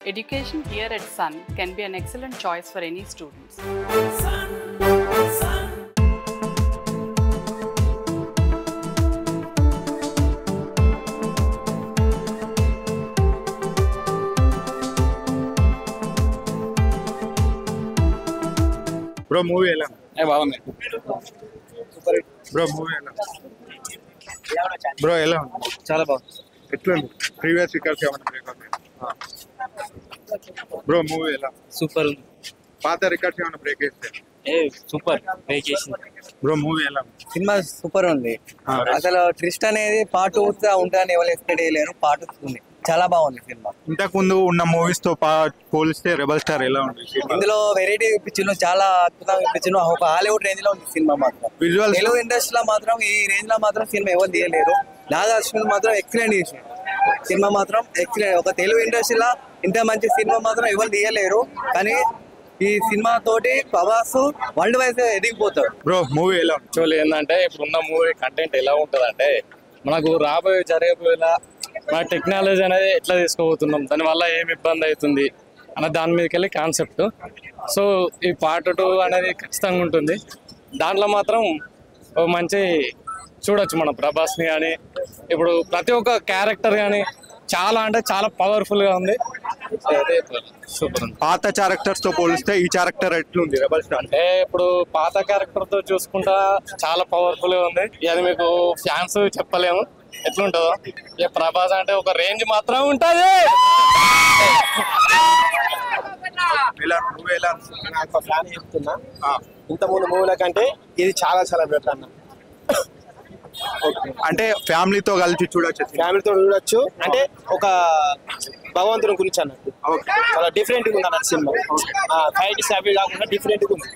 Education here at Sun can be an excellent choice for any students. Bro, movie ఎలా బాగుంది. Bro movie ఎలా bro ఎలా ఉంది? చాలా బాగుంది. ఎట్లుంది? ప్రీవియస్ రికార్డ్స్ ఏమైనా బ్రేక్ అవుతాయి? బ్రో మూవీ ఎలా? సూపర్ ఉంది. పాత రికార్డ్స్ ఏమైనా బ్రేక్ అయితే? సూపర్ బ్రేక్ చేసింది. బ్రో మూవీ ఎలా? సినిమా సూపర్ ఉంది. అసలు ట్విస్ట్ అనేది పార్ట్ ఉంటాయని ఎవరు ఎక్స్పెక్ట్ చేయలేరు. పార్ట్ ఉంది, చాలా బాగుంది సినిమా. ఇంతకు ముందు ఉన్న మూవీస్ తో పోలిస్తే రెబల్ స్టార్ ఎలా ఉంది? ఇందులో వెరైటీ ఇప్పించిన, చాలా అద్భుతంగా ఇప్పించిన, ఒక హాలీవుడ్ రేంజ్ లో ఉంది సినిమా మాత్రం. విజువల్స్ తెలుగు ఇండస్ట్రీలో మాత్రం ఈ రేంజ్ లో మాత్రం సినిమా ఎవరు తీయలేరు. నాగార్జున మాత్రం ఎక్సలెంట్ చేసింది సినిమా మాత్రం ఎక్సలెంట్. ఒక తెలుగు ఇండస్ట్రీలో ఇంత మంచి సినిమా మాత్రం ఎవరు తీయలేరు. కానీ ఈ సినిమా తోటి ప్రభాస్ వరల్డ్ వైజ్ ఎదిగిపోతాడు. బ్రో మూవీ ఎలా? యాక్చువల్లీ ఏంటంటే ఇప్పుడున్న మూవీ కంటెంట్ ఎలా ఉంటుంది అంటే, మనకు రాబోయే జరగబోయేలా మన టెక్నాలజీ అనేది ఎట్లా తీసుకోబోతున్నాం, దానివల్ల ఏమి ఇబ్బంది అవుతుంది అన్న దాని మీదకి వెళ్ళి కాన్సెప్ట్. సో ఈ పార్ట్ 2 అనేది ఖచ్చితంగా ఉంటుంది. దాంట్లో మాత్రం ఓ మంచి చూడొచ్చు మనం ప్రభాస్ని కానీ, ఇప్పుడు ప్రతి ఒక్క క్యారెక్టర్ కానీ చాలా అంటే చాలా పవర్ఫుల్గా ఉంది. సూపర్ ఉంది. పాత క్యారెక్టర్స్ తో పోలిస్తే ఈ క్యారెక్టర్ ఎట్లుంది రెబల్ స్టార్? అంటే ఇప్పుడు పాత క్యారెక్టర్ తో చూసుకుంటా చాలా పవర్ఫుల్ గా ఉంది. అది మీకు ఫ్యాన్స్ చెప్పలేము ఎట్లుంటుందో. ఇక ప్రభాస్ అంటే ఒక రేంజ్ మాత్రం ఉంటది. ఎలా మూవీ ఎలా? నాకు ఒక ఫ్యాన్ చెప్తున్నా, ఇంత ముందు మూవీల కంటే ఇది చాలా చాలా బెటర్ అన్న. అంటే ఫ్యామిలీతో కలిసి చూడొచ్చు. ఫ్యామిలీతో చూడొచ్చు. అంటే ఒక భగవంతుని గురించి అన్నట్టు చాలా డిఫరెంట్ గా ఉంది అన్నట్టు సినిమా. ఫైట్ అవి కాకుండా డిఫరెంట్ గా ఉంది.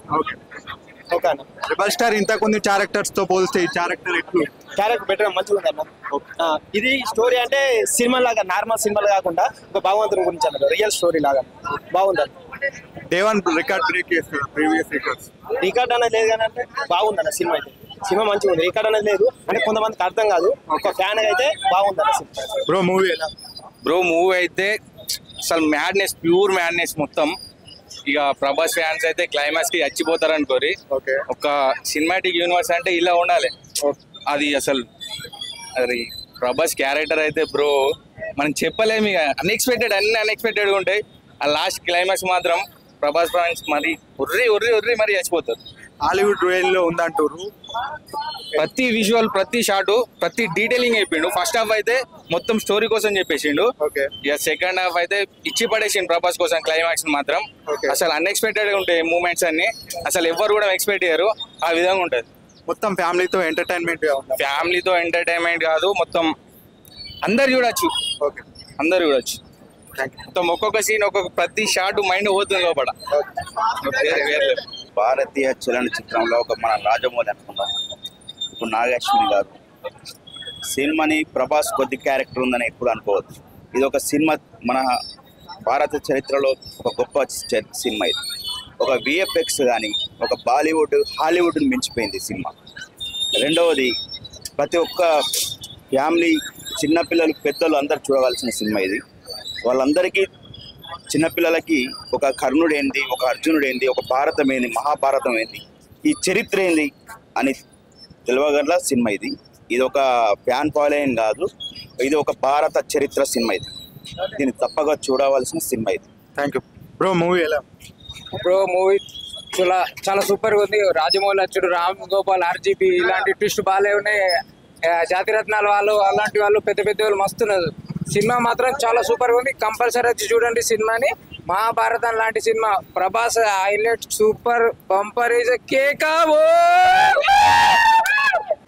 ఓకే అన్న. రెబల్ స్టార్ ఇంతకు ముందు క్యారెక్టర్స్ తో పోలిస్తే ఈ క్యారెక్టర్ ఎట్లు? క్యారెక్టర్ బెటర్ మంచిగా ఉంది అన్న. ఇది స్టోరీ అంటే సినిమా లాగా నార్మల్ సినిమాలు కాకుండా ఒక భగవంతుని గురించి అన్నట్టు రియల్ స్టోరీ లాగా బాగుంది అన్న. దేవన్ రికార్డ్ బ్రేక్ చేస్తారు ప్రీవియస్ రికార్డ్స్. రికార్డ్ అనేది లేదు కానీ అంటే బాగుంది అన్న సినిమా. అయితే సినిమా మంచిగా ఉంది. రికార్డ్ అనేది లేదు అంటే కొంతమందికి అర్థం కాదు. ఒక ఫ్యాన్ అయితే బాగుంది అన్న సినిమా. బ్రో మూవీ ఎలా? బ్రో మూవీ అయితే అసలు మ్యాడ్నెస్, ప్యూర్ మ్యాడ్నెస్ మొత్తం. ఇక ప్రభాస్ ఫ్యాన్స్ అయితే క్లైమాక్స్ కి చచ్చిపోతారు అనుకోరి. ఓకే. ఒక సినిమాటిక్ యూనివర్స్ అంటే ఇలా ఉండాలి. అది అసలు అది ప్రభాస్ క్యారెక్టర్ అయితే బ్రో మనం చెప్పలేము. ఇక అన్ఎక్స్పెక్టెడ్, అన్ని అన్ఎక్స్పెక్టెడ్గా ఉంటాయి. ఆ లాస్ట్ క్లైమాక్స్ మాత్రం ప్రభాస్ ఫ్యాన్స్ మరి ఉర్రి ఉర్రి ఉర్రి మరి చచ్చిపోతారు. హాలీవుడ్ రేంజ్ లో ఉందంటారు. ప్రతి విజువల్, ప్రతి షాట్, ప్రతి డీటెయిలింగ్ అయిపోయిండు. ఫస్ట్ హాఫ్ అయితే మొత్తం స్టోరీ కోసం చెప్పేసిండు. ఓకే. ఇక సెకండ్ హాఫ్ అయితే ఇచ్చి పడేసిండు ప్రభాస్ కోసం. క్లైమాక్స్ మాత్రం అసలు అన్ఎక్స్పెక్టెడ్ గా ఉంటాయి మూమెంట్స్ అన్ని. అసలు ఎవరు కూడా ఎక్స్పెక్ట్ చేయరు. ఆ విధంగా ఉంటది. మొత్తం ఫ్యామిలీతో ఎంటర్టైన్మెంట్. ఫ్యామిలీతో ఎంటర్టైన్మెంట్ కాదు, మొత్తం అందరు చూడొచ్చు. ఓకే. అందరు చూడొచ్చు. మొత్తం ఒక్కొక్క సీన్, ఒక్కొక్క ప్రతి షాట్ మైండ్ పోతుంది లోపల. భారతీయ చలనచిత్రంలో ఒక మన రాజమౌళి అనుకుంటాం. ఇప్పుడు నాగేశ్వరి గారు సినిమాని ప్రభాస్ కొద్ది క్యారెక్టర్ ఉందని ఎప్పుడు అనుకోవద్దు. ఇది ఒక సినిమా, మన భారత చరిత్రలో ఒక గొప్ప సినిమా. ఇది ఒక విఎఫ్ఎక్స్ కానీ ఒక బాలీవుడ్, హాలీవుడ్ని మించిపోయింది సినిమా. రెండవది, ప్రతి ఒక్క ఫ్యామిలీ, చిన్నపిల్లలు, పెద్దలు అందరు చూడవలసిన సినిమా ఇది. వాళ్ళందరికీ, చిన్నపిల్లలకి ఒక కర్ణుడు ఏంది, ఒక అర్జునుడు ఏంది, ఒక భారతం ఏంది, మహాభారతం ఏంది, ఈ చరిత్ర ఏంది అని తెలియగల సినిమా ఇది. ఇది ఒక ఫ్యాన్ ఫాలోయింగ్ కాదు, ఇది ఒక భారత చరిత్ర సినిమా. ఇది దీన్ని తప్పగా చూడవలసిన సినిమా ఇది. Thank you. బ్రో మూవీ ఎలా? బ్రో మూవీ చాలా సూపర్ గా ఉంది. రాజమౌళి అచ్చుడు, రామ్ గోపాల్, ఆర్జీపీ ఇలాంటి ట్విస్ట్ బాగాలే ఉన్నాయి. జాతిరత్నాల వాళ్ళు అలాంటి వాళ్ళు పెద్ద పెద్ద వాళ్ళు మస్తున్నారు. సినిమా మాత్రం చాలా సూపర్ గా ఉంది. కంపల్సరీ వచ్చి చూడండి సినిమాని. మహాభారతం లాంటి సినిమా. ప్రభాస్ హైలైట్, సూపర్ బంపర్ ఇస్ కేకా.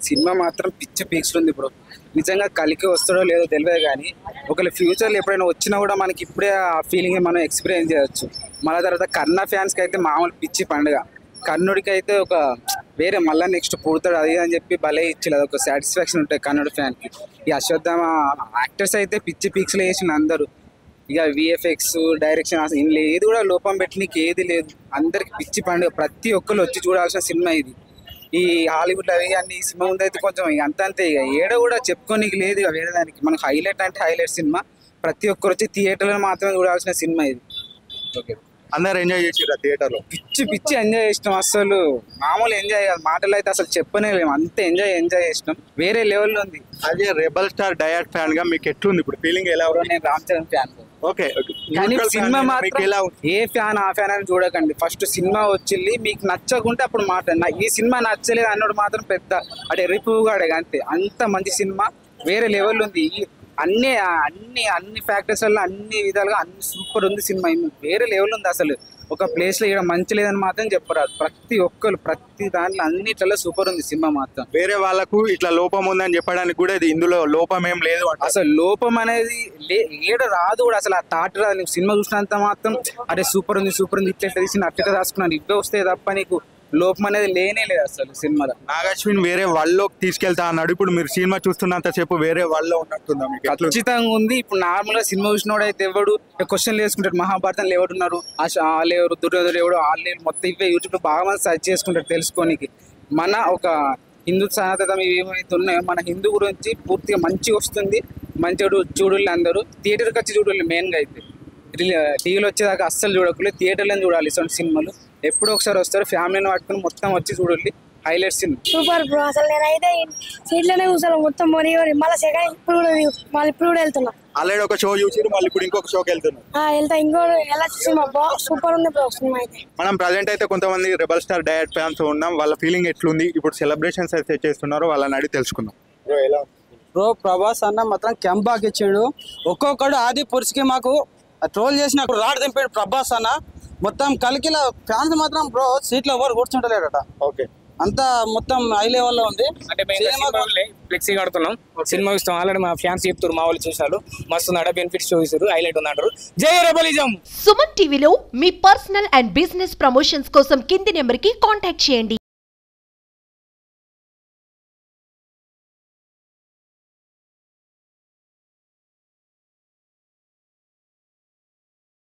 సినిమా మాత్రం పిచ్చి పీక్స్తుంది బ్రో. నిజంగా కలికి వస్తాడో లేదో తెలియదు, కానీ ఒకవేళ ఫ్యూచర్లో ఎప్పుడైనా వచ్చినా కూడా మనకి ఇప్పుడే ఆ ఫీలింగ్ మనం ఎక్స్పీరియన్స్ చేయొచ్చు. మళ్ళీ తర్వాత కర్ణ ఫ్యాన్స్కి అయితే మామూలు పిచ్చి పండుగ. కర్ణుడికి అయితే ఒక వేరే మళ్ళీ నెక్స్ట్ పుడతాడు అది అని చెప్పి భలే ఇచ్చి ఒక సాటిస్ఫాక్షన్ ఉంటుంది కర్ణుడి ఫ్యాన్కి. ఈ అశ్వత్థామ యాక్టర్స్ అయితే పిచ్చి పీక్స్లో వేసిన అందరూ. ఇక విఎఫ్ఎక్స్, డైరెక్షన్ అసలు ఇందులో ఏది కూడా లోపం పెట్టడానికి ఏది లేదు. అందరికి పిచ్చి పండుగ. ప్రతి ఒక్కరు వచ్చి చూడాల్సిన సినిమా ఇది. ఈ హాలీవుడ్ అవి అన్ని ఈ సినిమా ముందు అయితే కొంచెం అంతే. ఇక ఏడ కూడా చెప్పుకోనికి లేదు ఇక వేరే దానికి. మనకు హైలైట్ అంటే హైలైట్ సినిమా. ప్రతి ఒక్కరు వచ్చి థియేటర్లో మాత్రమే చూడాల్సిన సినిమా ఇది. అందరు ఎంజాయ్ చేసిరా థియేటర్ లో? పిచ్చి ఎంజాయ్ చేసినాం. అసలు మామూలు ఎంజాయ్ కాదు, మాటలు అయితే అసలు చెప్పనే లేము, అంత ఎంజాయ్ చేసినాం. వేరే లెవెల్లో ఉంది. అదే రెబల్ స్టార్ డయాట్ ఫ్యాన్ గా మీకు ఎట్లుంది ఇప్పుడు ఫీలింగ్? ఎలా ఉంది? నేను రామ్ చరణ్ ఫ్యాన్. ఓకే, కానీ సినిమా మాత్రం ఎలా ఏ ఫ్యాన్ ఆ ఫ్యాన్ అని చూడకండి. ఫస్ట్ సినిమా వచ్చింది, మీకు నచ్చకుంటే అప్పుడు మాట్లాడి ఈ సినిమా నచ్చలేదు అన్నోడు మాత్రం పెద్ద అంటే రిపుగాడే. అంతే, అంత మంచి సినిమా, వేరే లెవెల్ ఉంది. అన్ని ఫ్యాక్టర్స్ వల్ల అన్ని విధాలుగా అన్ని సూపర్ ఉంది సినిమా, వేరే లెవెల్ ఉంది. అసలు ఒక ప్లేస్ లో ఇక్కడ మంచి లేదని మాత్రం చెప్పరాదు. ప్రతి ఒక్కరు ప్రతి దాంట్లో అన్నిట్లలో సూపర్ ఉంది సినిమా మాత్రం. వేరే వాళ్ళకు ఇట్లా లోపం ఉందని చెప్పడానికి కూడా ఇది ఇందులో లోపం ఏం లేదు. అసలు లోపం అనేది ఏడ రాదు కూడా. అసలు ఆ థాట్ రాదు. నీకు సినిమా చూసినంత మాత్రం అరే సూపర్ ఉంది ఇట్లా తీసి అట్లా రాసుకున్నాను ఇవే వస్తాయి తప్ప నీకు లోపం అనేది లేనే లేదు అసలు సినిమాలో. నాగశ్విన్ వేరే వాళ్ళలోకి తీసుకెళ్తా అన్నాడు. ఇప్పుడు మీరు సినిమా చూస్తున్నంత సేపు వేరే వాళ్ళలో ఉన్నట్టుందా? ఖచ్చితంగా ఉంది. ఇప్పుడు నార్మల్ గా సినిమా చూసినోడు అయితే ఎవడు క్వశ్చన్లు వేసుకుంటాడు, మహాభారతంలో ఎవడున్నారు, వాళ్ళు ఎవరు, దుర్యోధుడు ఎవడు, వాళ్ళు మొత్తం ఇవే యూట్యూబ్ లో బాగా మంది సర్చ్ చేసుకుంటారు తెలుసుకోనికి. మన ఒక హిందూ సనాతనం ఏమైతే ఉన్నాయో మన హిందూ గురించి పూర్తిగా మంచిగా వస్తుంది. మంచిగా చూడాలి, అందరూ థియేటర్కి వచ్చి చూడాలి. మెయిన్గా అయితే టీవీలో వచ్చేదాకా అస్సలు చూడకూడదు, థియేటర్లో చూడాలి. ఇటువంటి సినిమాలు ఎప్పుడో ఒకసారి వస్తారు, ఫ్యామిలీని పట్టుకుని మొత్తం వచ్చి చూడాలి. Highlight cinema super bro. అసలు నేనైతే సీట్లోనే కూర్చోను మొత్తం మరీ మళ్ళీ సెకండ్ ఇప్పుడు కూడా వెళ్తున్నా. ఆల్రెడీ ఒక షో చూసి మళ్ళీ ఇప్పుడు ఇంకొక షోకి వెళ్తున్నా. వెళ్తా ఇంకో ఎలా సినిమా సూపర్ ఉంది బ్రో సినిమా అయితే. మనం ప్రజెంట్ అయితే కొంతమంది రెబల్ స్టార్ డయాట్ ఫ్యాన్స్ ఉన్నాం. వాళ్ళ ఫీలింగ్ ఎట్లుంది? ఇప్పుడు సెలబ్రేషన్స్ అయితే చేస్తున్నారు, వాళ్ళని అడిగి తెలుసుకుందాం. బ్రో ప్రభాస్ అన్న మాత్రం కెంబాక్ ఇచ్చాడు. ఒక్కొక్కడు ఆది పురుషుకి మాకు ట్రోల్ చేసిన రాడ్ దింపాడు ప్రభాస్ అన్న. మొత్తం కలికిల ఫ్యాన్స్ మాత్రం బ్రో సీట్లో ఎవరు కూర్చుంటలేడట. ఓకే, అంతా మొత్తం హై లెవెల్లో ఉంది. అంటే ఫ్లెక్సీ కడుతున్నాం, సినిమా ఇస్తాం. ఆల్రెడీ మా ఫ్యాన్స్ చెప్తారు, మా వాళ్ళు చూసారు మస్తు ఉందట, బెనిఫిట్స్ చూపిస్తారు, హైలైట్ ఉందంటారు. జై రెబలిజం. సుమన్ టీవీలో మీ పర్సనల్ అండ్ బిజినెస్ ప్రమోషన్స్ కోసం కింది నెంబర్ కి కాంటాక్ట్ చేయండి.